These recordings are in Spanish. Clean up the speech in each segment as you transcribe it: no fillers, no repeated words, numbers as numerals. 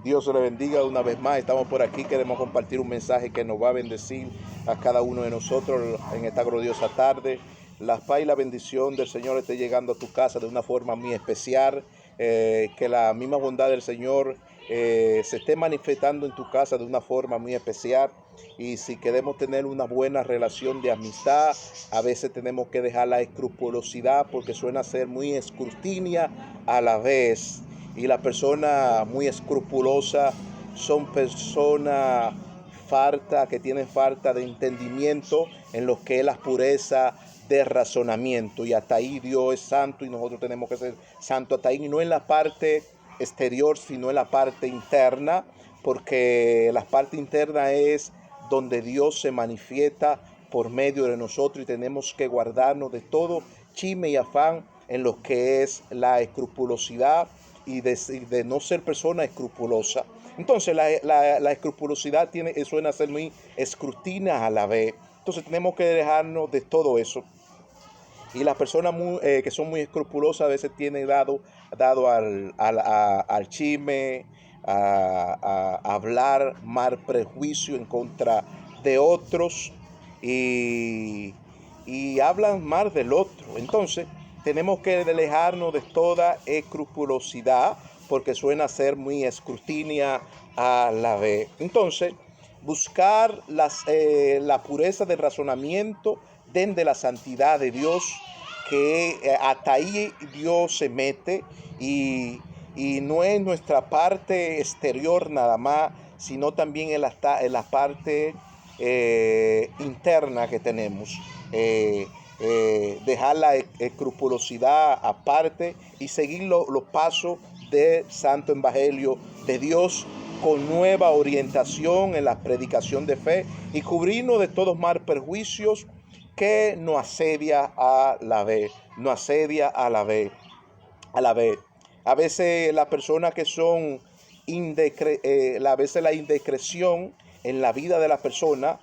Dios le bendiga una vez más. Estamos por aquí, queremos compartir un mensaje que nos va a bendecir a cada uno de nosotros en esta gloriosa tarde. La paz y la bendición del Señor esté llegando a tu casa de una forma muy especial. Que la misma bondad del Señor se esté manifestando en tu casa de una forma muy especial. Y si queremos tener una buena relación de amistad, a veces tenemos que dejar la escrupulosidad, porque suena ser muy escrutina a la vez. Y las personas muy escrupulosas son personas que tienen falta de entendimiento en lo que es la pureza de razonamiento. Y hasta ahí Dios es santo y nosotros tenemos que ser santos hasta ahí, y no en la parte exterior, sino en la parte interna, porque la parte interna es donde Dios se manifiesta por medio de nosotros, y tenemos que guardarnos de todo chisme y afán en lo que es la escrupulosidad y de no ser persona escrupulosa. Entonces la escrupulosidad suena a ser muy escrutina a la vez. Entonces tenemos que dejarnos de todo eso. Y las personas que son muy escrupulosas a veces tienen dado al chisme, a hablar mal prejuicio en contra de otros, y hablan mal del otro. Entonces tenemos que alejarnos de toda escrupulosidad, porque suena a ser muy escrutina a la vez. Entonces, buscar la pureza del razonamiento desde la santidad de Dios, que hasta ahí Dios se mete, y no es nuestra parte exterior nada más, sino también en la parte interna que tenemos. Dejar la escrupulosidad aparte y seguir los pasos del Santo Evangelio de Dios, con nueva orientación en la predicación de fe, y cubrirnos de todos mal perjuicios que nos asedia a la vez. A veces las personas que son a veces la indiscreción en la vida de la persona,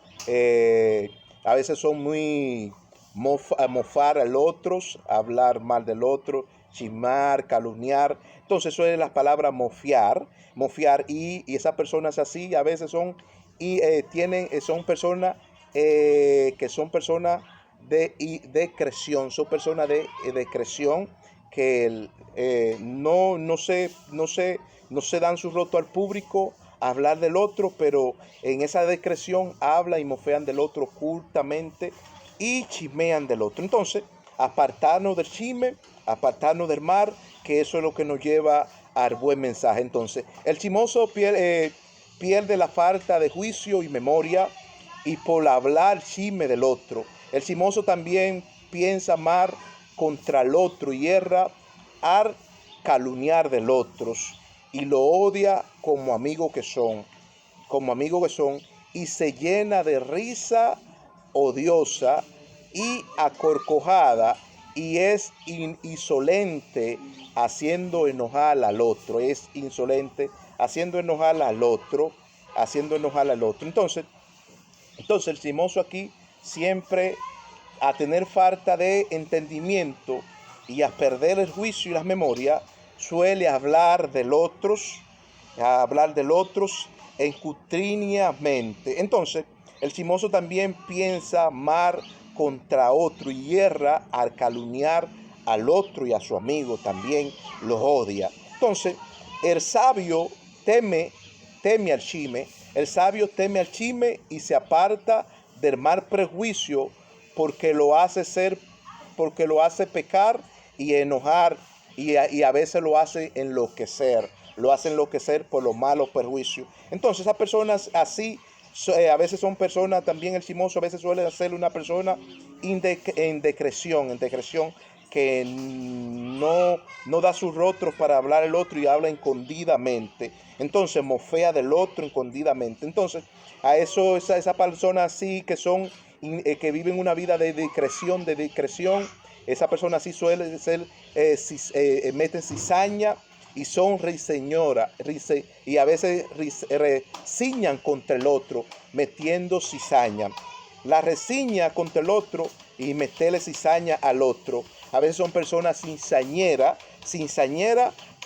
a veces son muy mofar al otro, hablar mal del otro, chismar, calumniar. Entonces eso es la palabra mofiar, y esas personas así a veces son son personas que son personas de creación, son personas de creación, que no se dan su rostro al público a hablar del otro, pero en esa discreción hablan y mofean del otro ocultamente y chismean del otro. Entonces, apartarnos del chisme, apartarnos del mar, que eso es lo que nos lleva al buen mensaje. Entonces, el chismoso pierde la falta de juicio y memoria, y por hablar chisme del otro. El chismoso también piensa mal contra el otro y erra al calumniar del otro, y lo odia como amigos que son, y se llena de risa odiosa y acorcojada, y es insolente haciendo enojar al otro. Es insolente haciendo enojar al otro, Entonces el chismoso aquí siempre, a tener falta de entendimiento y a perder el juicio y la memoria, suele hablar del otros escrutiniamente. Entonces, el chismoso también piensa mal contra otro y erra al calumniar al otro, y a su amigo también los odia. Entonces, el sabio teme al chisme. El sabio teme al chisme y se aparta del mal prejuicio, porque lo hace pecar y enojar, y a veces lo hace enloquecer. Lo hace enloquecer por los malos perjuicios. Entonces, esas personas así, a veces son personas, también el chismoso a veces suele ser una persona en decreción, que no da sus rostros para hablar el otro, y habla escondidamente. Entonces mofea del otro escondidamente. Entonces, esa persona así que son que viven una vida de discreción, esa persona así suele ser, meten cizaña y son riseñoras, y a veces resiñan contra el otro, metiendo cizaña. La resiña contra el otro y meterle cizaña al otro. A veces son personas cizañeras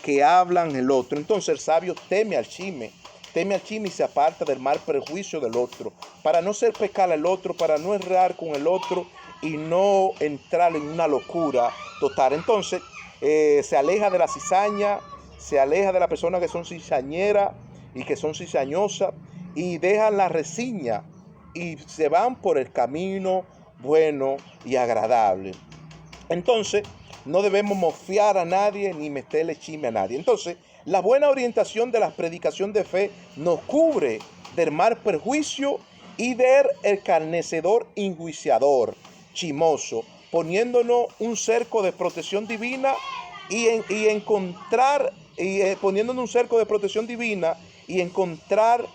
que hablan el otro. Entonces el sabio teme al chisme y se aparta del mal prejuicio del otro, para no ser pecar al otro, para no errar con el otro y no entrar en una locura total. Entonces se aleja de la cizaña, se aleja de las personas que son cizañeras y que son cizañosas y dejan la resiña y se van por el camino bueno y agradable. Entonces, no debemos mofear a nadie ni meterle chisme a nadie. Entonces, la buena orientación de la predicación de fe nos cubre del mal perjuicio y del escarnecedor enjuiciador, chismoso, poniéndonos un cerco de protección divina poniéndonos un cerco de protección divina y encontrar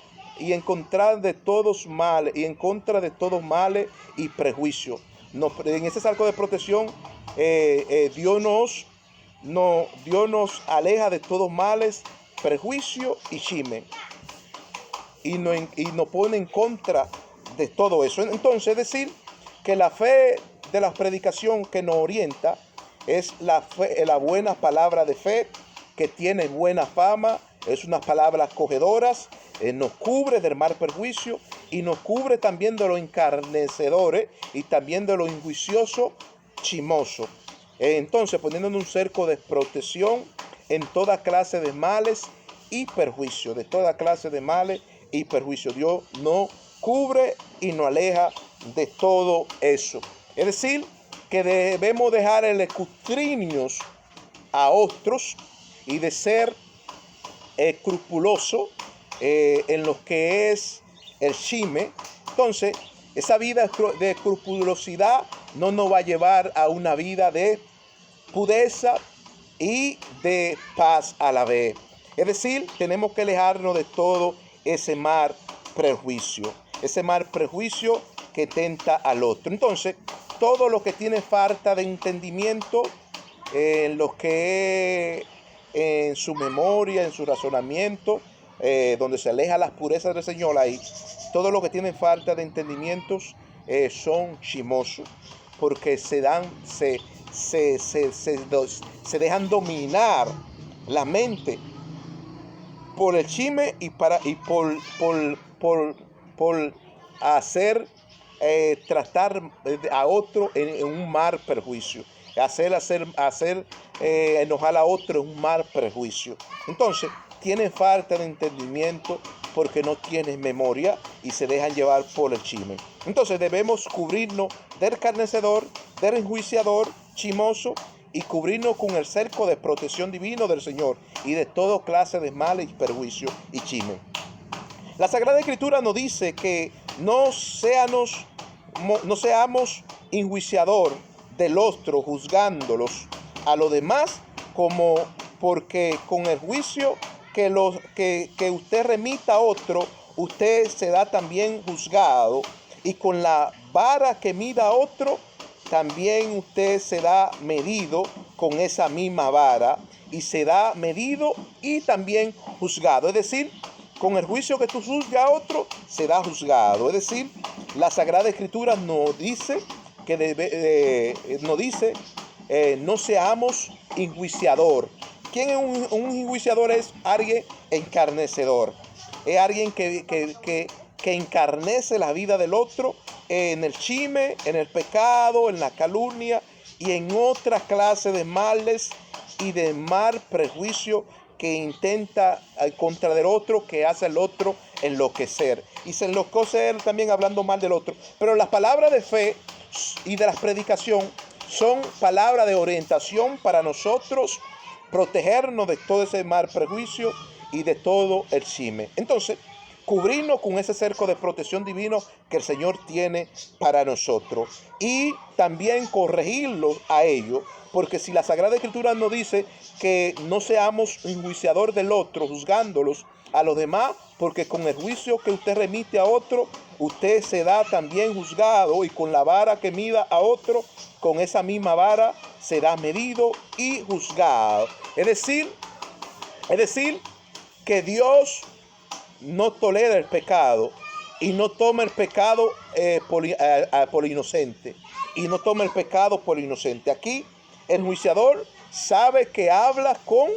de todos males y en contra de todos males y prejuicios. En ese cerco de protección Dios nos aleja de todos males, prejuicio y chisme y nos pone en contra de todo eso. Entonces, es decir, que la fe de la predicación que nos orienta es la buena palabra de fe que tiene buena fama, es unas palabras acogedoras, nos cubre del mal perjuicio y nos cubre también de los encarnecedores y también de los injuiciosos chismosos. Entonces, poniéndonos un cerco de protección en toda clase de males y perjuicios, de toda clase de males y perjuicios. Dios nos cubre y nos aleja de todo eso. Es decir, que debemos dejar el escrutinio a otros y de ser escrupuloso en lo que es el chisme. Entonces, esa vida de escrupulosidad no nos va a llevar a una vida de pureza y de paz a la vez. Es decir, tenemos que alejarnos de todo ese mal prejuicio que tenta al otro. Entonces, todo lo que tiene falta de entendimiento en lo que es en su memoria, en su razonamiento, donde se aleja las purezas del Señor, ahí todo lo que tiene falta de entendimientos son chismosos, porque se dejan dominar la mente por el chisme y por hacer tratar a otro en un mal perjuicio, hacer enojar a otro en un mal perjuicio. Entonces, tienen falta de entendimiento porque no tienen memoria y se dejan llevar por el chisme. Entonces, debemos cubrirnos del escarnecedor, del enjuiciador, chismoso, y cubrirnos con el cerco de protección divino del Señor y de toda clase de males y perjuicios y chisme. La Sagrada Escritura nos dice que no seamos enjuiciador del otro, juzgándolos a los demás, como porque con el juicio que usted remita a otro, usted será también juzgado, y con la vara que mida a otro, también usted será medido con esa misma vara, y será medido y también juzgado. Es decir, con el juicio que tú juzgas a otro, será juzgado. Es decir, la Sagrada Escritura nos dice no seamos enjuiciador. ¿Quién es un enjuiciador? Es alguien encarnecedor. Es alguien que encarnece la vida del otro en el chisme, en el pecado, en la calumnia y en otra clase de males y de mal prejuicio que intenta contra del otro, que hace al otro enloquecer. Y se enloquece él también hablando mal del otro. Pero las palabras de fe y de la predicación son palabras de orientación para nosotros protegernos de todo ese mal prejuicio y de todo el chisme. Entonces, cubrirnos con ese cerco de protección divino que el Señor tiene para nosotros y también corregirlos a ellos, porque si la Sagrada Escritura nos dice que no seamos enjuiciador del otro, juzgándolos a los demás, porque con el juicio que usted remite a otro, usted será también juzgado, y con la vara que mida a otro, con esa misma vara será medido y juzgado. Es decir, que Dios no tolera el pecado y no toma el pecado por inocente. Y no toma el pecado por inocente. Aquí el enjuiciador sabe que habla con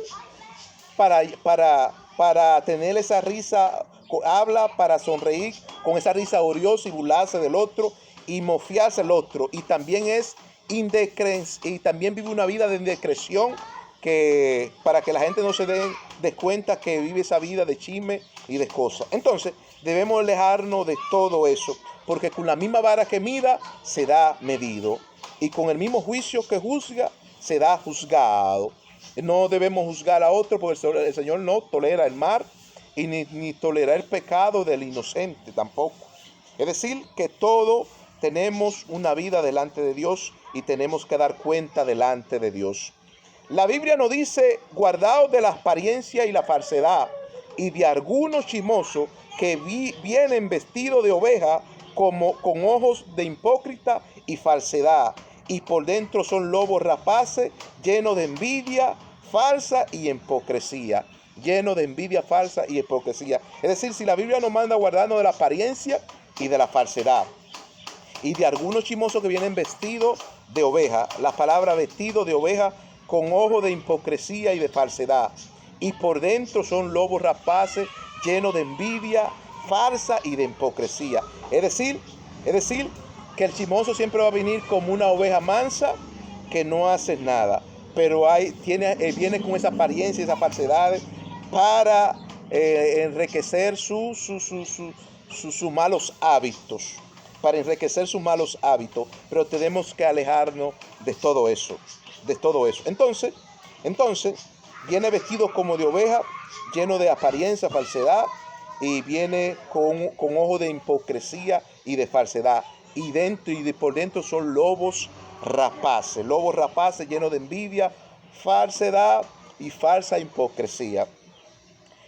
para tener esa risa, habla para sonreír con esa risa oriosa y burlarse del otro y mofiarse del otro. Y también es y también vive una vida de indiscreción, que para que la gente no se dé cuenta que vive esa vida de chisme y de cosas. Entonces debemos alejarnos de todo eso, porque con la misma vara que mida se da medido, y con el mismo juicio que juzga se da juzgado. No debemos juzgar a otro, porque el Señor no tolera el mal y ni tolera el pecado del inocente tampoco. Es decir, que todos tenemos una vida delante de Dios y tenemos que dar cuenta delante de Dios. La Biblia nos dice: guardaos de la apariencia y la falsedad, y de algunos chismosos que vienen vestidos de oveja, como con ojos de hipócrita y falsedad, y por dentro son lobos rapaces, llenos de envidia falsa y hipocresía. Lleno de envidia falsa y hipocresía. Es decir, si la Biblia nos manda a guardarnos de la apariencia y de la falsedad, y de algunos chismosos que vienen vestidos de oveja, la palabra vestido de oveja, con ojos de hipocresía y de falsedad, y por dentro son lobos rapaces, llenos de envidia falsa y de hipocresía. Es decir, que el chismoso siempre va a venir como una oveja mansa que no hace nada, pero viene con esa apariencia y esas falsedades para enriquecer sus malos hábitos, para enriquecer sus malos hábitos. Pero tenemos que alejarnos de todo eso, Entonces, viene vestido como de oveja, lleno de apariencia, falsedad, y viene con ojos de hipocresía y de falsedad. Y por dentro son lobos rapaces llenos de envidia, falsedad y falsa hipocresía.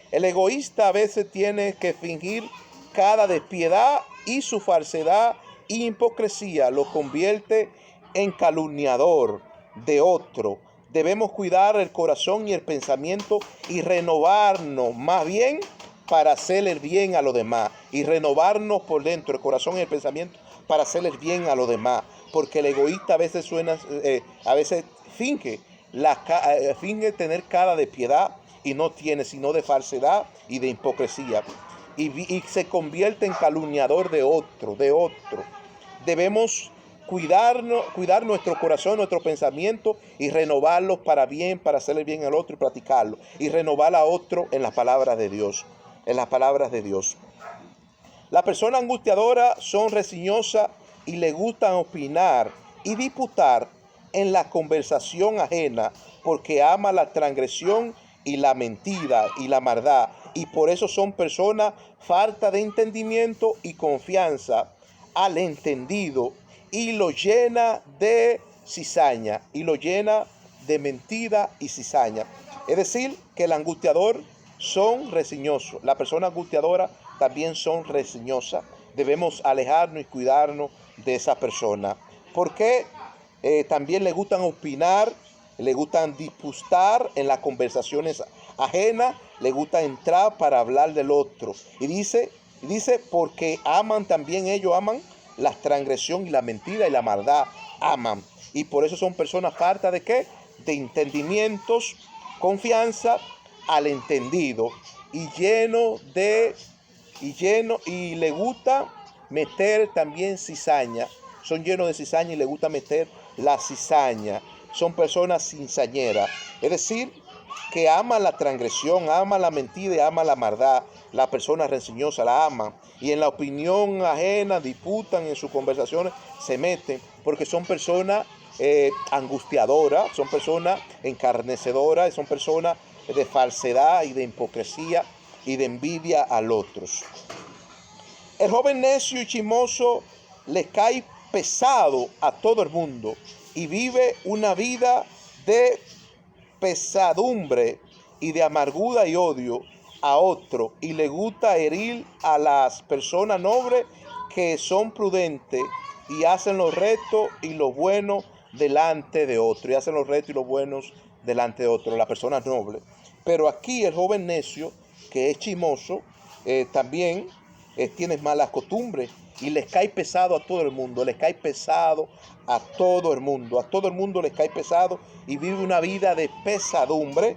El egoísta a veces tiene que fingir cada despiadad, y su falsedad y hipocresía lo convierte en calumniador de otro. Debemos cuidar el corazón y el pensamiento y renovarnos más bien para hacerle bien a los demás. Y renovarnos por dentro, el corazón y el pensamiento, para hacerle bien a los demás. Porque el egoísta a veces finge tener cara de piedad, y no tiene, sino de falsedad y de hipocresía. Y se convierte en calumniador de otro. Debemos cuidar nuestro corazón, nuestro pensamiento, y renovarlos para bien, para hacerle bien al otro y practicarlo. Y renovar a otro en las palabras de Dios. Las personas angustiadoras son reseñosas y les gustan opinar y disputar en la conversación ajena, porque ama la transgresión y la mentira y la maldad, y por eso son personas falta de entendimiento y confianza al entendido, y lo llena de cizaña, y lo llena de mentira y cizaña. Es decir, que el angustiador son reseñosos. La persona angustiadora también son reseñosas. Debemos alejarnos y cuidarnos de esa persona, porque también le gustan opinar, le gustan disputar en las conversaciones ajenas, le gusta entrar para hablar del otro. Y dice, porque ellos aman la transgresión y la mentira y la maldad, aman. Y por eso son personas faltas de ¿qué? De entendimientos, confianza al entendido, y le gusta meter también cizaña. Son llenos de cizaña y le gusta meter la cizaña. Son personas cizañeras. Es decir, que aman la transgresión, aman la mentira y aman la maldad. La persona reseñosa la aman. Y en la opinión ajena disputan, en sus conversaciones se meten, porque son personas angustiadoras, son personas encarnecedoras, son personas de falsedad y de hipocresía y de envidia a los otros. El joven necio y chismoso le cae pesado a todo el mundo y vive una vida de pesadumbre y de amargura y odio a otro, y le gusta herir a las personas nobles que son prudentes y hacen lo recto y lo bueno delante de otro, las personas nobles. Pero aquí el joven necio, que es chismoso, también tiene malas costumbres y les cae pesado a todo el mundo, les cae pesado a todo el mundo. A todo el mundo les cae pesado y vive una vida de pesadumbre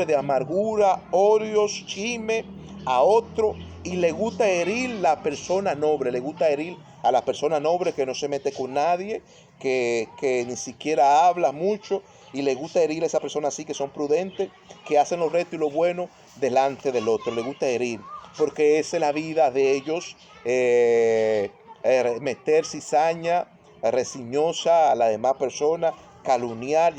de amargura, odios, chisme a otro, y le gusta herir la persona noble, le gusta herir a la persona noble que no se mete con nadie, que ni siquiera habla mucho, y le gusta herir a esa persona así, que son prudentes, que hacen lo recto y lo bueno delante del otro. Le gusta herir, porque esa es la vida de ellos, meter cizaña resignosa a la demás persona, calumniar,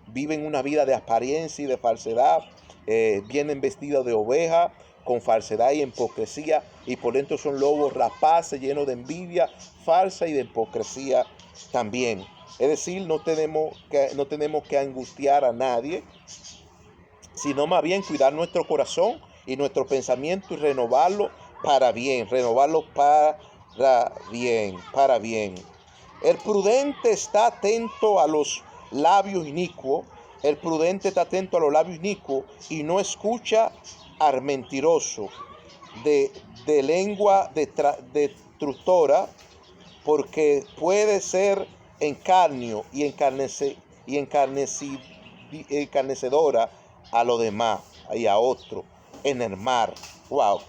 viven una vida de apariencia y de falsedad, vienen vestidos de oveja, con falsedad y hipocresía, y por dentro son lobos rapaces, llenos de envidia falsa y de hipocresía también. Es decir, no tenemos que angustiar a nadie, sino más bien cuidar nuestro corazón y nuestro pensamiento y renovarlo para bien, para bien. El prudente está atento a los labios inicuos, el prudente está atento a los labios inicuos y no escucha al mentiroso, de lengua destructora, porque puede ser encarnio y encarnecedora a los demás y a otro en el mar. Wow.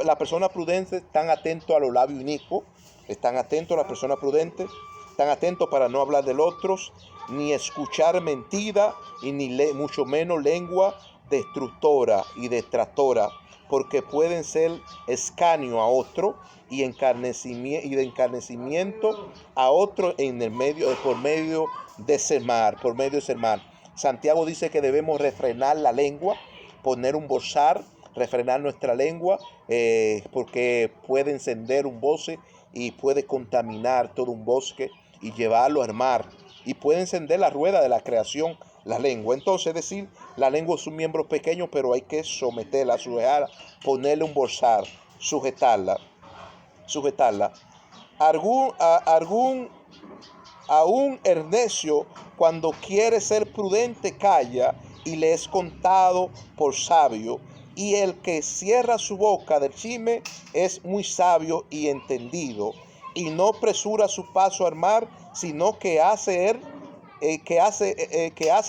La persona prudente están atentos a los labios inicuos, están atentos a las personas prudentes, están atentos para no hablar del otro, ni escuchar mentira, y mucho menos lengua destructora y detractora, porque pueden ser escarnio a otro y de encarnecimiento a otro por medio de ese mar. Santiago dice que debemos refrenar la lengua, poner un bozal, refrenar nuestra lengua, porque puede encender un bosque y puede contaminar todo un bosque y llevarlo al mar, y puede encender la rueda de la creación, la lengua. Entonces, es decir, la lengua es un miembro pequeño, pero hay que someterla, sujetarla, ponerle un bozal, sujetarla. Aún el necio, cuando quiere ser prudente, calla, y le es contado por sabio. Y el que cierra su boca del chisme es muy sabio y entendido, y no presura su paso al mar, sino que hace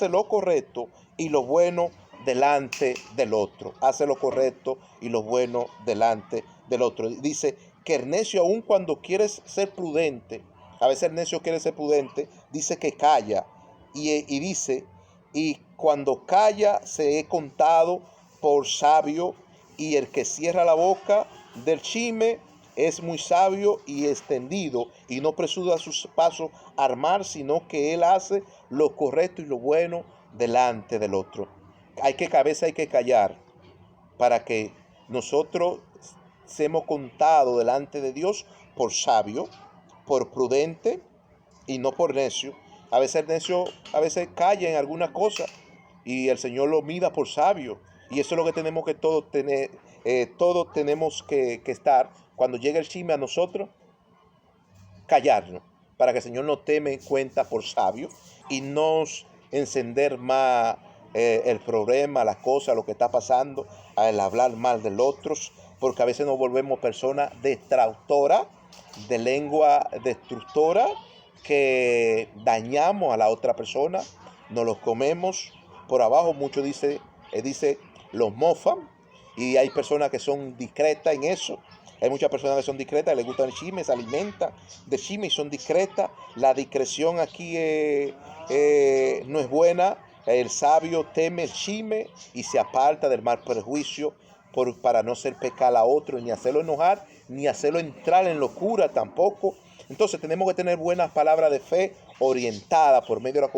lo correcto y lo bueno delante del otro. Hace lo correcto y lo bueno delante del otro. Dice que el necio, aun cuando quiere ser prudente, a veces el necio quiere ser prudente, dice que calla, y dice, y cuando calla se he contado por sabio, y el que cierra la boca del chisme es muy sabio y extendido, y no presura sus pasos al mar, sino que él hace lo correcto y lo bueno delante del otro. A veces hay que callar para que nosotros seamos contados delante de Dios por sabio, por prudente y no por necio. A veces el necio calla en alguna cosa y el Señor lo mida por sabio. Y eso es lo que tenemos que todos tener, todos tenemos que estar. Cuando llegue el chisme a nosotros, callarnos, para que el Señor nos tome en cuenta por sabio y nos encender más el problema, las cosas, lo que está pasando, al hablar mal de los otros, porque a veces nos volvemos personas detractoras, de lengua destructora, que dañamos a la otra persona, nos los comemos por abajo. Muchos dice los mofan, y hay personas que son discretas en eso. Hay muchas personas que son discretas, les gusta el chisme, se alimentan de chisme y son discretas. La discreción aquí no es buena. El sabio teme el chisme y se aparta del mal prejuicio, para no hacer pecar a otro, ni hacerlo enojar, ni hacerlo entrar en locura tampoco. Entonces tenemos que tener buenas palabras de fe orientadas por medio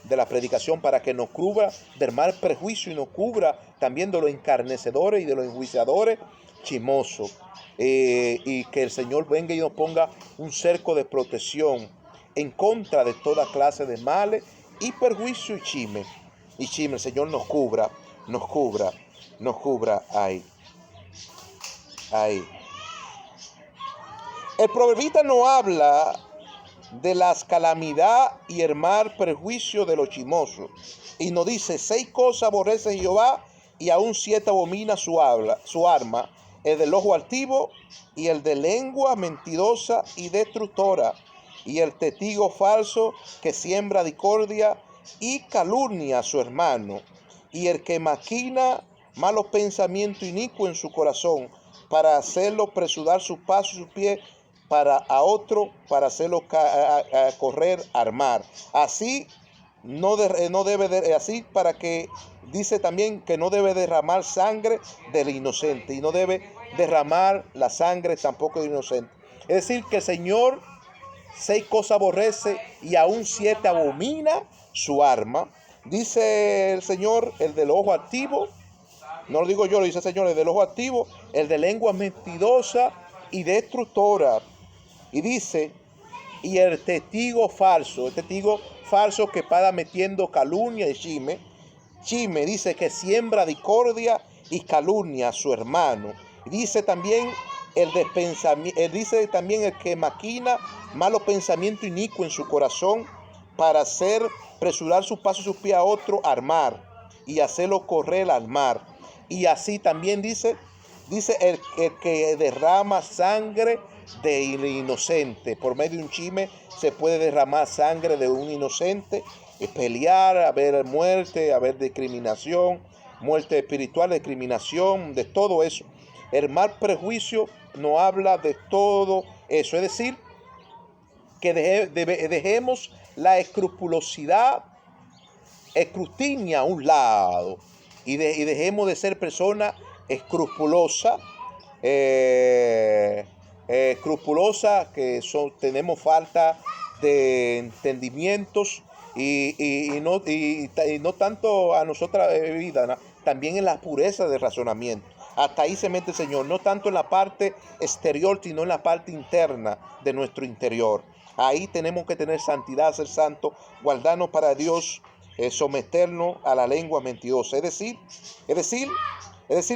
de la predicación, para que nos cubra del mal prejuicio y nos cubra también de los encarnecedores y de los enjuiciadores chismosos. Y que el Señor venga y nos ponga un cerco de protección en contra de toda clase de males y perjuicio y chisme. El Señor nos cubra. Ahí. El proverbista no habla de las calamidades y el mal perjuicio de los chismosos, y nos dice: 6 cosas aborrece Jehová, y aún 7 abomina su arma: el del ojo altivo, y el de lengua mentirosa y destructora, y el testigo falso que siembra discordia y calumnia a su hermano, y el que maquina malos pensamientos inicuos en su corazón, para hacerlo presurar sus pasos y sus pies para a otro, para hacerlo correr, armar. Así no debe de, así para que dice también que no debe derramar sangre del inocente, y no debe derramar la sangre tampoco del inocente. Es decir, que el Señor 6 cosas aborrece y aún 7 abomina su arma. Dice el Señor, el del ojo activo, no lo digo yo, lo dice el Señor, el del ojo activo, el de lengua mentirosa y destructora. Y dice, y el testigo falso que para metiendo calumnia y chisme, dice que siembra discordia y calumnia a su hermano. Dice también dice también el que maquina malos pensamientos inicuos en su corazón, para hacer presurar sus pasos y sus pies a otro, armar, y hacerlo correr al mar. Y así también dice el que derrama sangre del inocente. Por medio de un chisme se puede derramar sangre de un inocente, pelear, haber muerte, haber discriminación, muerte espiritual, discriminación, de todo eso. El mal prejuicio no habla de todo eso. Es decir, que dejemos la escrupulosidad, escrutinio a un lado, y dejemos de ser personas escrupulosas, tenemos falta de entendimientos y no tanto a nosotras vida, ¿no? También en la pureza de razonamiento. Hasta ahí se mete el Señor, no tanto en la parte exterior, sino en la parte interna de nuestro interior. Ahí tenemos que tener santidad, ser santo, guardarnos para Dios, someternos a la lengua mentirosa. Es decir,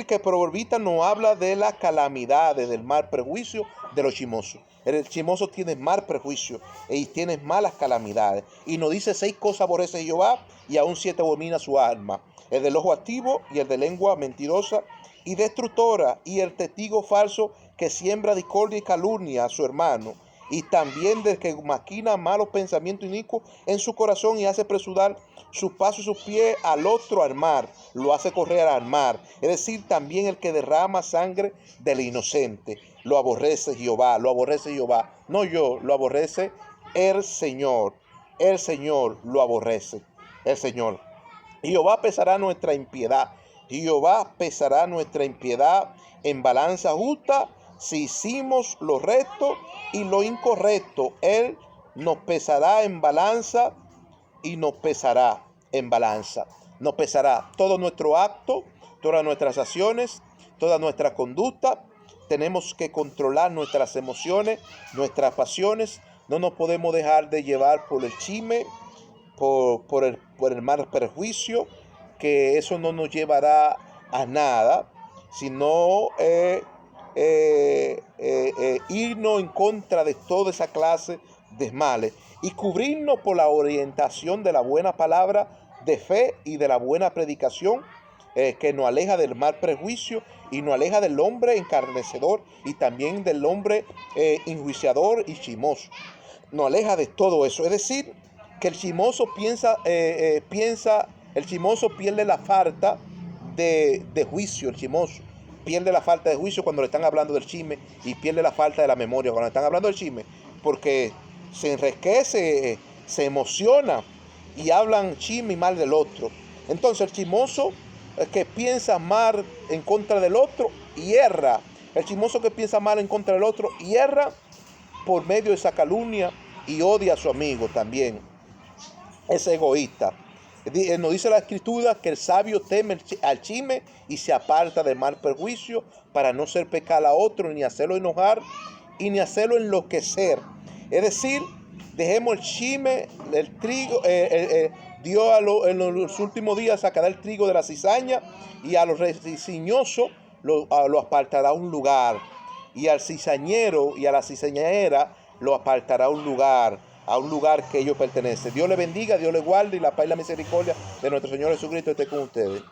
que el proverbista no habla de las calamidades, del mal prejuicio de los chismosos. El chismoso tiene mal prejuicio y tiene malas calamidades. Y nos dice 6 cosas aborrece Jehová y aún 7 abomina su alma. El del ojo activo y el de lengua mentirosa y destructora, y el testigo falso que siembra discordia y calumnia a su hermano, y también del que maquina malos pensamientos inicuos en su corazón y hace presurar sus pasos y sus pies al otro al mar, lo hace correr al mar. Es decir, también el que derrama sangre del inocente, lo aborrece Jehová, no yo, lo aborrece el Señor lo aborrece, el Señor. Jehová pesará nuestra impiedad, Jehová pesará nuestra impiedad en balanza justa. Si hicimos lo recto y lo incorrecto, Él nos pesará en balanza y nos pesará en balanza. Nos pesará todo nuestro acto, todas nuestras acciones, toda nuestra conducta. Tenemos que controlar nuestras emociones, nuestras pasiones. No nos podemos dejar de llevar por el chisme, por el mal perjuicio, que eso no nos llevará a nada, sino irnos en contra de toda esa clase de males y cubrirnos por la orientación de la buena palabra de fe y de la buena predicación, que nos aleja del mal prejuicio y nos aleja del hombre encarnecedor y también del hombre enjuiciador y chismoso. Nos aleja de todo eso. Es decir, que el chismoso el chismoso pierde la falta de juicio. El chismoso pierde la falta de juicio cuando le están hablando del chisme, y pierde la falta de la memoria cuando le están hablando del chisme, porque se enriquece, se emociona y hablan chisme y mal del otro. Entonces el chismoso que piensa mal en contra del otro hierra. El chismoso que piensa mal en contra del otro hierra por medio de esa calumnia y odia a su amigo también. Es egoísta. Nos dice la Escritura que el sabio teme al chisme y se aparta del mal perjuicio, para no ser pecar a otro, ni hacerlo enojar y ni hacerlo enloquecer. Es decir, dejemos el chisme, el trigo. Dios en los últimos días sacará el trigo de la cizaña, y a los cizañosos lo apartará a un lugar, y al cizañero y a la cizañera lo apartará a un lugar que ellos pertenecen. Dios le bendiga, Dios le guarde, y la paz y la misericordia de nuestro Señor Jesucristo esté con ustedes.